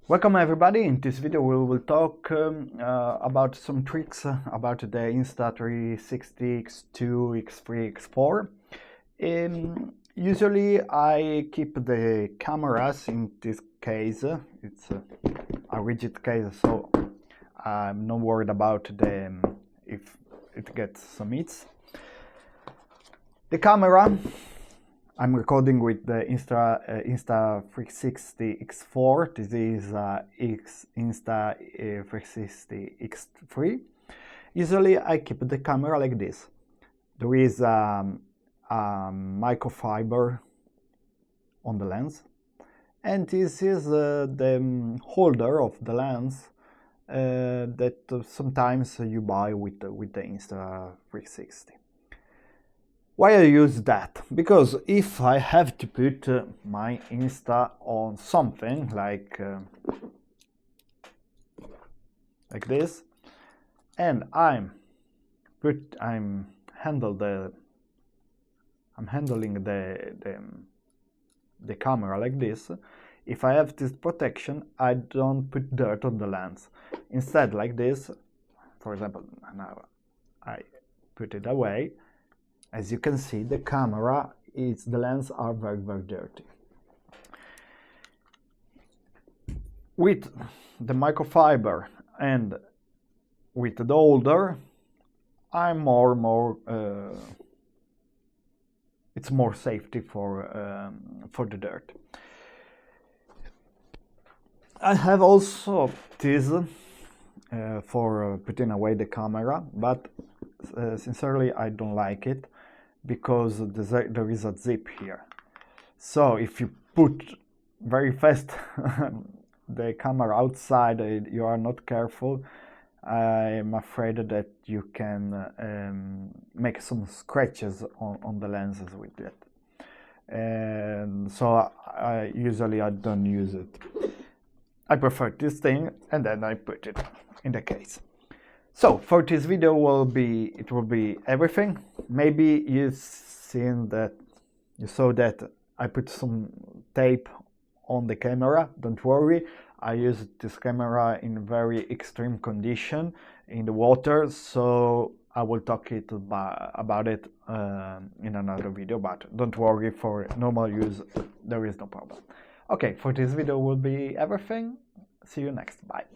Welcome everybody. In this video we will talk about some tricks about the Insta360 X2, X3, X4. Usually I keep the cameras in this case. It's a rigid case, so I'm not worried about if it gets some hits. The camera, I'm recording with the Insta360 X4. This is Insta360 X3. Usually I keep the camera like this. There is a microfiber on the lens, and this is the holder of the lens that sometimes you buy with the Insta360. Why I use that? Because if I have to put my Insta on something like this, and I'm handling the camera like this. If I have this protection, I don't put dirt on the lens. Instead, like this, for example, now I put it away. As you can see, the lens are very, very dirty. With the microfiber and with the holder, it's more safety for the dirt. I have also this for putting away the camera, but sincerely I don't like it, because there is a zip here. So if you put very fast the camera outside, you are not careful, I'm afraid that you can make some scratches on the lenses with it. And so I usually don't use it. I prefer this thing, and then I put it in the case. So for this video it will be everything. Maybe you saw that I put some tape on the camera. Don't worry, I used this camera in very extreme condition in the water, so I will talk about it in another video, but don't worry, for normal use there is no problem. Okay, for this video will be everything. See you next. Bye.